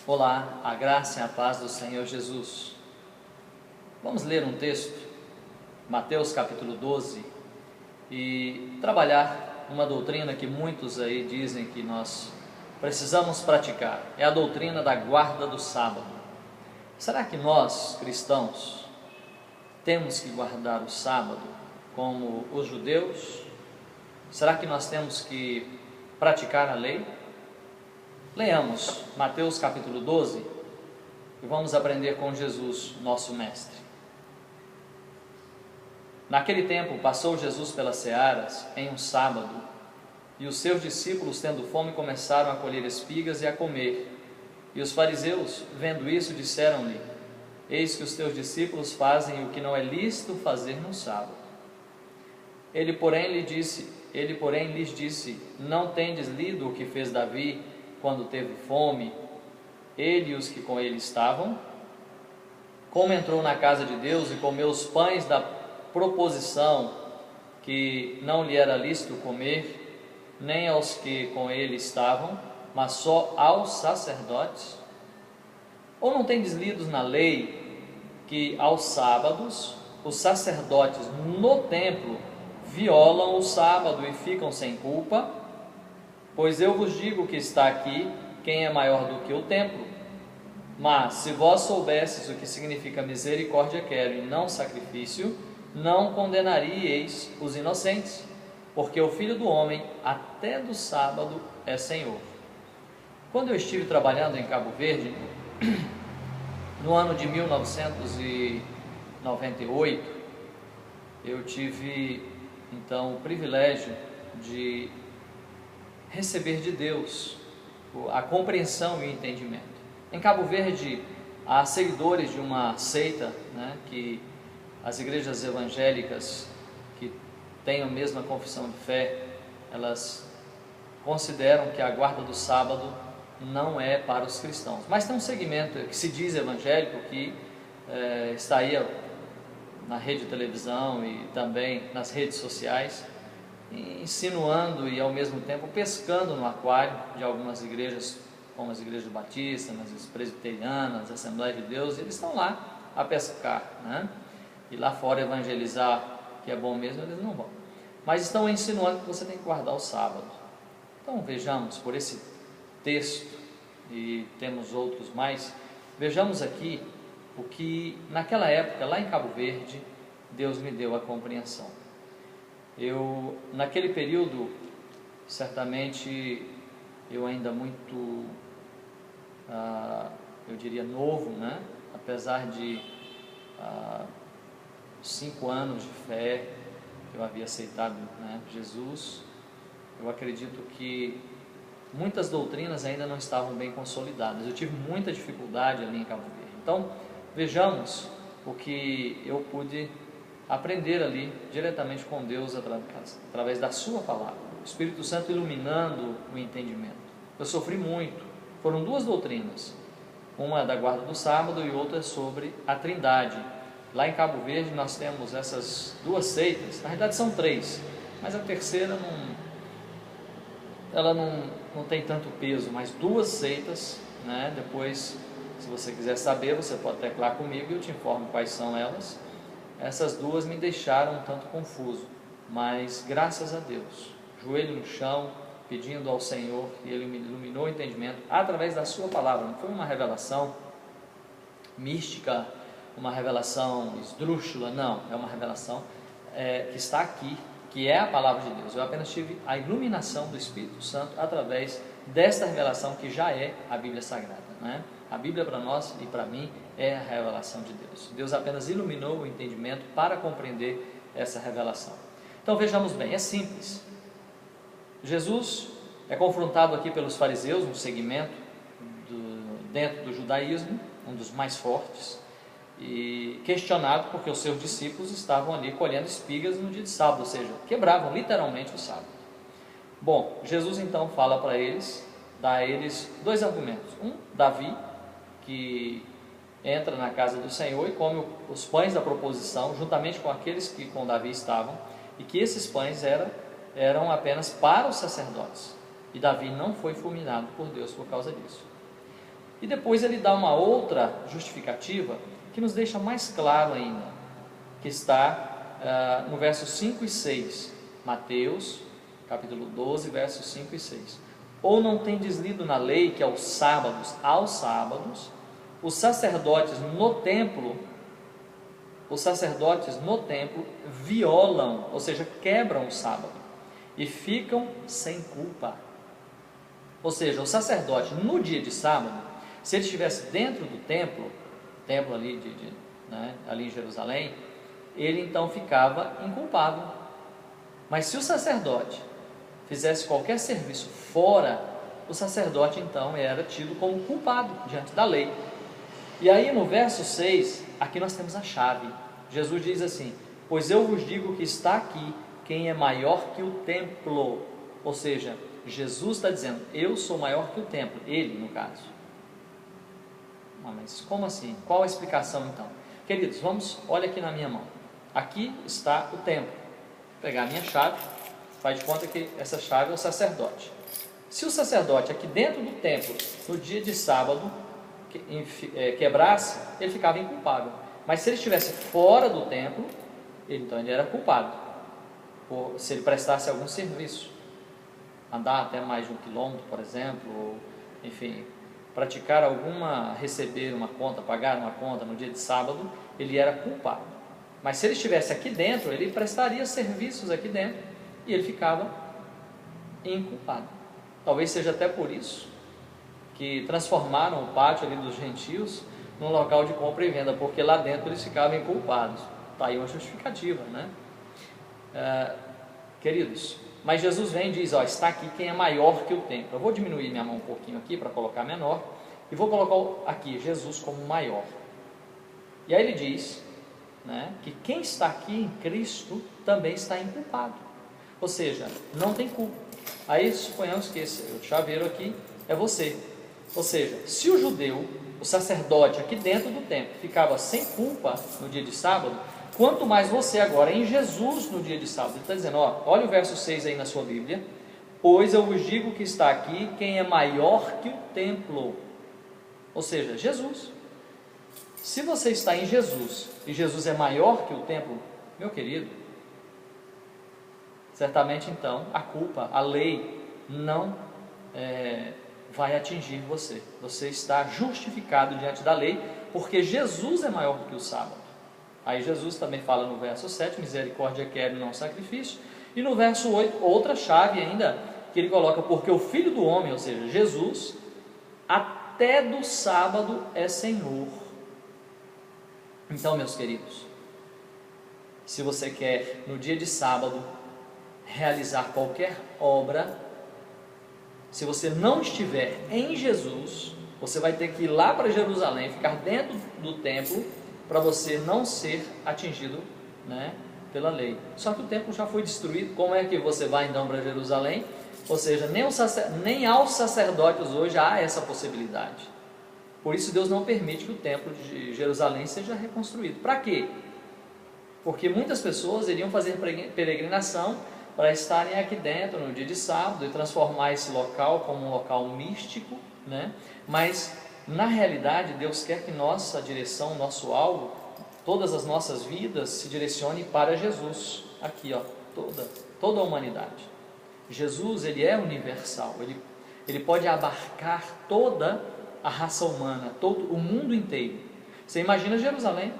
Olá, a graça e a paz do Senhor Jesus. Vamos ler um texto, Mateus capítulo 12, e trabalhar uma doutrina que muitos aí dizem que nós precisamos praticar. É a doutrina da guarda do sábado. Será que nós, cristãos, temos que guardar o sábado como os judeus? Será que nós temos que praticar a lei? Leamos Mateus capítulo 12 e vamos aprender com Jesus, nosso mestre. Naquele tempo passou Jesus pelas searas em um sábado, e os seus discípulos, tendo fome, começaram a colher espigas e a comer. E os fariseus, vendo isso, disseram-lhe: Eis que os teus discípulos fazem o que não é lícito fazer no sábado. Ele, porém, lhes disse: Não tendes lido o que fez Davi quando teve fome, ele e os que com ele estavam? Como entrou na casa de Deus e comeu os pães da proposição, que não lhe era lícito comer, nem aos que com ele estavam, mas só aos sacerdotes? Ou não tendes lido na lei que aos sábados os sacerdotes no templo violam o sábado e ficam sem culpa? Pois eu vos digo que está aqui quem é maior do que o templo. Mas se vós soubesseis o que significa misericórdia quero e não sacrifício, não condenaríeis os inocentes, porque o Filho do Homem até do sábado é Senhor. Quando eu estive trabalhando em Cabo Verde, no ano de 1998, eu tive então o privilégio de receber de Deus a compreensão e o entendimento. Em Cabo Verde, há seguidores de uma seita, que as igrejas evangélicas que têm a mesma confissão de fé, elas consideram que a guarda do sábado não é para os cristãos. Mas tem um segmento que se diz evangélico, que está aí na rede de televisão e também nas redes sociais, insinuando e ao mesmo tempo pescando no aquário de algumas igrejas, como as igrejas batistas, as presbiterianas, as Assembleias de Deus. Eles estão lá a pescar, e lá fora evangelizar, que é bom mesmo, eles não vão, mas estão insinuando que você tem que guardar o sábado. Então vejamos por esse texto, e temos outros mais, vejamos aqui o que naquela época, lá em Cabo Verde, Deus me deu a compreensão. Eu, naquele período, certamente, eu ainda muito, eu diria novo, apesar de 5 anos de fé, eu havia aceitado Jesus, eu acredito que muitas doutrinas ainda não estavam bem consolidadas, eu tive muita dificuldade ali em Cabo Verde. Então, vejamos o que eu pude aprender ali diretamente com Deus através da sua palavra, o Espírito Santo iluminando o entendimento. Eu sofri muito. Foram 2 doutrinas, uma é da guarda do sábado e outra é sobre a Trindade. Lá em Cabo Verde nós temos essas 2 seitas, na realidade são 3, mas a terceira ela não tem tanto peso, mas 2 seitas, depois, se você quiser saber, você pode teclar comigo e eu te informo quais são elas. Essas 2 me deixaram um tanto confuso, mas graças a Deus, joelho no chão, pedindo ao Senhor, que Ele me iluminou o entendimento através da sua palavra. Não foi uma revelação mística, uma revelação esdrúxula, não, é uma revelação que está aqui, que é a palavra de Deus. Eu apenas tive a iluminação do Espírito Santo através desta revelação que já é a Bíblia Sagrada, A Bíblia para nós e para mim é a revelação de Deus. Deus apenas iluminou o entendimento para compreender essa revelação. Então vejamos bem, é simples. Jesus é confrontado aqui pelos fariseus, um segmento dentro do judaísmo, um dos mais fortes, e questionado porque os seus discípulos estavam ali colhendo espigas no dia de sábado, ou seja, quebravam literalmente o sábado. Bom, Jesus então fala para eles, dá a eles 2 argumentos. Davi, que entra na casa do Senhor e come os pães da proposição, juntamente com aqueles que com Davi estavam, e que esses pães eram apenas para os sacerdotes, e Davi não foi fulminado por Deus por causa disso. E depois ele dá uma outra justificativa que nos deixa mais claro ainda, que está no versos 5 e 6, Mateus, capítulo 12, versos 5 e 6. Ou não tendes lido na lei que aos sábados, os sacerdotes no templo violam, ou seja, quebram o sábado e ficam sem culpa. Ou seja, o sacerdote no dia de sábado, se ele estivesse dentro do templo ali, ali em Jerusalém, ele então ficava inculpado. Mas se o sacerdote fizesse qualquer serviço fora, o sacerdote então era tido como culpado diante da lei. E aí no verso 6, aqui nós temos a chave. Jesus diz assim: pois eu vos digo que está aqui quem é maior que o templo. Ou seja, Jesus está dizendo, eu sou maior que o templo, ele no caso. Mas como assim? Qual a explicação então? Queridos, olha aqui na minha mão. Aqui está o templo. Vou pegar a minha chave, faz de conta que essa chave é o sacerdote. Se o sacerdote aqui dentro do templo, no dia de sábado, quebrasse, ele ficava inculpável. Mas se ele estivesse fora do templo, então ele era culpado, se ele prestasse algum serviço, andar até mais de 1 quilômetro, por exemplo, ou, enfim, receber uma conta, pagar uma conta no dia de sábado, ele era culpado. Mas se ele estivesse aqui dentro, ele prestaria serviços aqui dentro e ele ficava inculpado. Talvez seja até por isso que transformaram o pátio ali dos gentios num local de compra e venda, porque lá dentro eles ficavam inculpados. Está aí uma justificativa, né? Queridos, mas Jesus vem e diz, está aqui quem é maior que o templo. Eu vou diminuir minha mão um pouquinho aqui para colocar menor, e vou colocar aqui Jesus como maior. E aí ele diz, que quem está aqui em Cristo também está inculpado, ou seja, não tem culpa. Aí suponhamos que o chaveiro aqui é você. Ou seja, se o judeu, o sacerdote aqui dentro do templo, ficava sem culpa no dia de sábado, quanto mais você agora em Jesus no dia de sábado. Ele está dizendo, olha o verso 6 aí na sua Bíblia, pois eu vos digo que está aqui quem é maior que o templo, ou seja, Jesus. Se você está em Jesus, e Jesus é maior que o templo, meu querido, certamente então a culpa, a lei não vai atingir você. Você está justificado diante da lei, porque Jesus é maior do que o sábado. Aí Jesus também fala no verso 7, misericórdia quero e não sacrifício. E no verso 8, outra chave ainda, que ele coloca, porque o Filho do Homem, ou seja, Jesus, até do sábado é Senhor. Então, meus queridos, se você quer no dia de sábado realizar qualquer obra, se você não estiver em Jesus, você vai ter que ir lá para Jerusalém, ficar dentro do templo, para você não ser atingido pela lei. Só que o templo já foi destruído. Como é que você vai então para Jerusalém? Ou seja, nem aos sacerdotes hoje há essa possibilidade. Por isso Deus não permite que o templo de Jerusalém seja reconstruído. Para quê? Porque muitas pessoas iriam fazer peregrinação para estarem aqui dentro no dia de sábado e transformar esse local como um local místico, mas na realidade Deus quer que nossa direção, nosso alvo, todas as nossas vidas se direcione para Jesus, aqui toda a humanidade. Jesus, ele é universal, ele pode abarcar toda a raça humana, todo o mundo inteiro. Você imagina Jerusalém?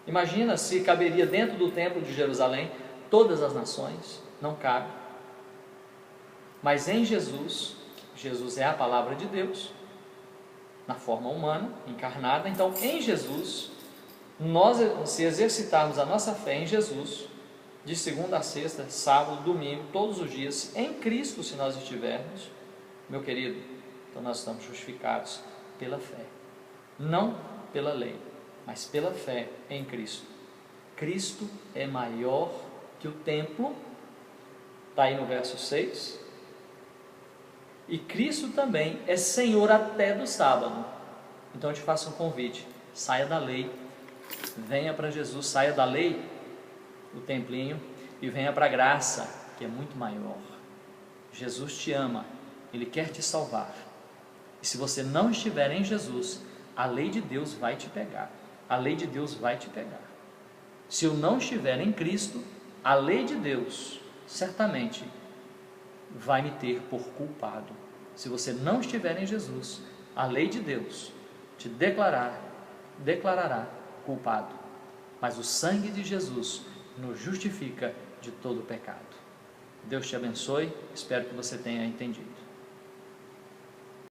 Imagina se caberia dentro do templo de Jerusalém todas as nações, não cabe. Mas em Jesus, Jesus é a palavra de Deus, na forma humana, encarnada. Então em Jesus, nós se exercitarmos a nossa fé em Jesus, de segunda a sexta, sábado, domingo, todos os dias, em Cristo, se nós estivermos, meu querido, então nós estamos justificados pela fé, não pela lei, mas pela fé em Cristo. Cristo é maior que o templo, está aí no verso 6, e Cristo também é Senhor até do sábado. Então eu te faço um convite, saia da lei, venha para Jesus, saia da lei, o templinho, e venha para a graça, que é muito maior. Jesus te ama, Ele quer te salvar, E se você não estiver em Jesus, a lei de Deus vai te pegar. A lei de Deus vai te pegar. Se eu não estiver em Cristo, a lei de Deus certamente vai me ter por culpado. Se você não estiver em Jesus, a lei de Deus te declarará culpado. Mas o sangue de Jesus nos justifica de todo pecado. Deus te abençoe, espero que você tenha entendido.